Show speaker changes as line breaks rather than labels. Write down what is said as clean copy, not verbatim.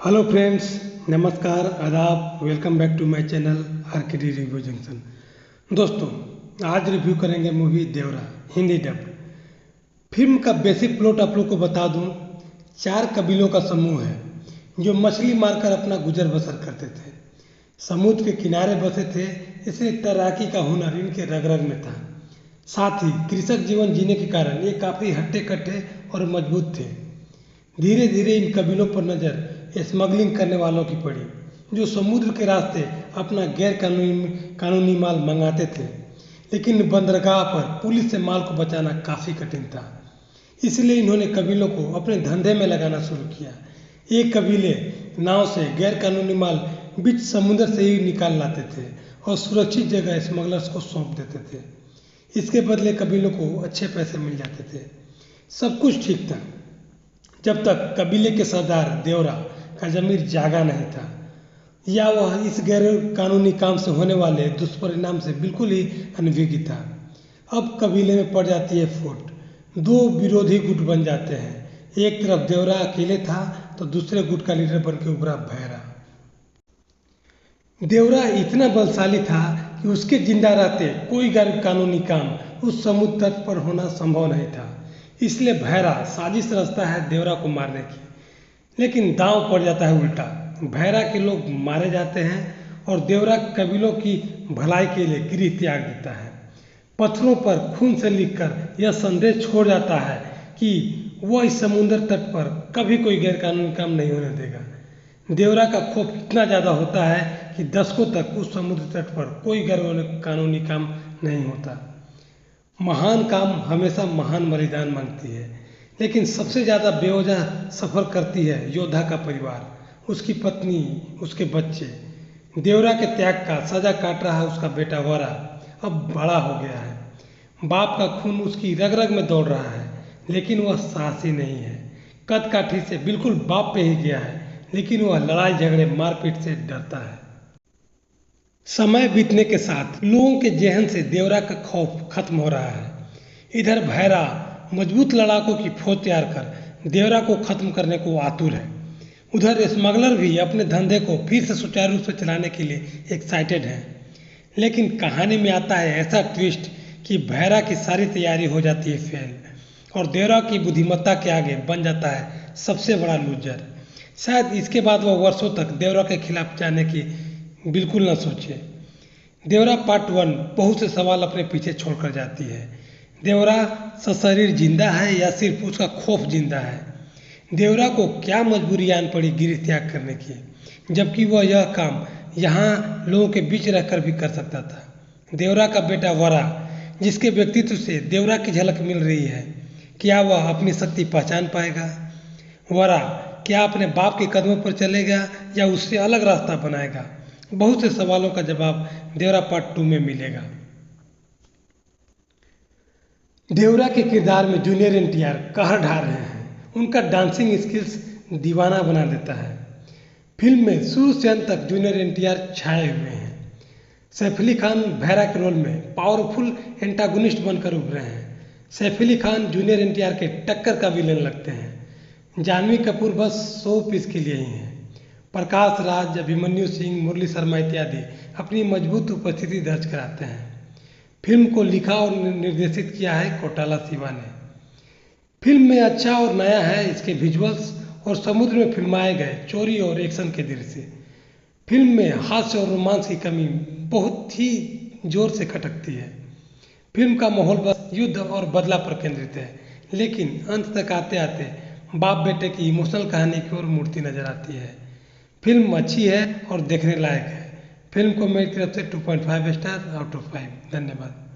Hello friends, नमस्कार, आदाब, welcome back to my channel RKD review junction. दोस्तों, आज रिव्यू करेंगे movie Devara Hindi dub. Film का बेसिक प्लॉट आप लोग को बता दूं। 4 कबीलों का समूह है जो मछली मारकर अपना गुजर बसर करते थे। समुद्र के किनारे बसे थे, इसलिए तैराकी का हुनर इनके रग रग में था। साथ ही कृषक जीवन जीने के कारण ये काफ़ी हट्टे कट्टे और मजबूत थे। धीरे धीरे इन कबीलों पर नज़र स्मगलिंग करने वालों की पड़ी, जो समुद्र के रास्ते अपना गैर कानूनी माल मंगाते थे। लेकिन बंदरगाह पर पुलिस से माल को बचाना काफ़ी कठिन था, इसलिए इन्होंने कबीलों को अपने धंधे में लगाना शुरू किया। ये कबीले नाव से गैर कानूनी माल बीच समुद्र से ही निकाल लाते थे और सुरक्षित जगह स्मगलर्स को सौंप देते थे। इसके बदले कबीलों को अच्छे पैसे मिल जाते थे। सब कुछ ठीक था जब तक कबीले के सरदार देवरा का ज़मीर जागा नहीं था, या वह इस गैर कानूनी काम से होने वाले दुष्परिणाम से बिल्कुल ही अनभिज्ञ था। अब कबीले में पड़ जाती है फूट। 2 विरोधी गुट बन जाते हैं। एक तरफ देवरा अकेले था तो दूसरे गुट का लीडर बन के उभरा भैरा। देवरा इतना बलशाली था कि उसके जिंदा रहते कोई गैर कानूनी काम उस समुद्र तट पर होना संभव नहीं था। इसलिए भैरा साजिश रचता है देवरा को मारने की, लेकिन दांव पड़ जाता है उल्टा। भैरा के लोग मारे जाते हैं और देवरा कबीलों की भलाई के लिए गृह त्याग देता है। पत्थरों पर खून से लिखकर यह संदेश छोड़ जाता है कि वह इस समुद्र तट पर कभी कोई गैरकानूनी काम नहीं होने देगा। देवरा का खौफ इतना ज़्यादा होता है कि दशकों तक उस समुद्र तट पर कोई गैर कानूनी काम नहीं होता। महान काम हमेशा महान बलिदान मांगती है, लेकिन सबसे ज़्यादा बेवजह सफ़र करती है योद्धा का परिवार, उसकी पत्नी, उसके बच्चे। देवरा के त्याग का सजा काट रहा है उसका बेटा वरा, अब बड़ा हो गया है। बाप का खून उसकी रग रग में दौड़ रहा है, लेकिन वह साहसी नहीं है। कद काठी से बिल्कुल बाप पे ही गया है, लेकिन वह लड़ाई झगड़े मारपीट से डरता है। समय बीतने के साथ लोगों के जहन से देवरा का खौफ खत्म हो रहा है। इधर भैरा मजबूत लड़ाकों की फौज तैयार कर देवरा को खत्म करने को आतुर है। उधर स्मगलर भी अपने धंधे को फिर से सुचारू रूप से चलाने के लिए एक्साइटेड हैं। लेकिन कहानी में आता है ऐसा ट्विस्ट कि भैरा की सारी तैयारी हो जाती है फेल, और देवरा की बुद्धिमत्ता के आगे बन जाता है सबसे बड़ा लूजर। शायद इसके बाद वह वर्षों तक देवरा के खिलाफ जाने की बिल्कुल न सोचे। देवरा पार्ट 1 बहुत से सवाल अपने पीछे छोड़कर जाती है। देवरा सशरीर जिंदा है या सिर्फ उसका खौफ जिंदा है? देवरा को क्या मजबूरी आन पड़ी गृह त्याग करने की, जबकि वह यह काम यहाँ लोगों के बीच रहकर भी कर सकता था? देवरा का बेटा वरा, जिसके व्यक्तित्व से देवरा की झलक मिल रही है, क्या वह अपनी शक्ति पहचान पाएगा? वरा क्या अपने बाप के कदमों पर चलेगा या उससे अलग रास्ता बनाएगा? बहुत से सवालों का जवाब देवरा पार्ट 2 में मिलेगा। देवरा के किरदार में जूनियर एनटीआर कहर ढा रहे हैं। उनका डांसिंग स्किल्स दीवाना बना देता है। फिल्म में शुरू से अंत तक जूनियर एनटीआर छाए हुए हैं। सैफ अली खान भैरा के रोल में पावरफुल एंटागोनिस्ट बनकर उभरे हैं। सैफ अली खान जूनियर एनटीआर के टक्कर का विलेन लगते हैं। जानवी कपूर बस 100 पीस के लिए ही हैं। प्रकाश राज, अभिमन्यु सिंह, मुरली शर्मा इत्यादि अपनी मजबूत उपस्थिति दर्ज कराते हैं। फिल्म को लिखा और निर्देशित किया है कोटाला शिवा ने। फिल्म में अच्छा और नया है इसके विजुअल्स और समुद्र में फिल्माए गए चोरी और एक्शन के दृश्य। फिल्म में हास्य और रोमांस की कमी बहुत ही जोर से खटकती है। फिल्म का माहौल बस युद्ध और बदला पर केंद्रित है, लेकिन अंत तक आते आते बाप बेटे की इमोशनल कहानी की ओर मूर्ति नजर आती है। फिल्म अच्छी है और देखने लायक है। फिल्म को मेरी तरफ से 2.5 स्टार आउट ऑफ 5। धन्यवाद।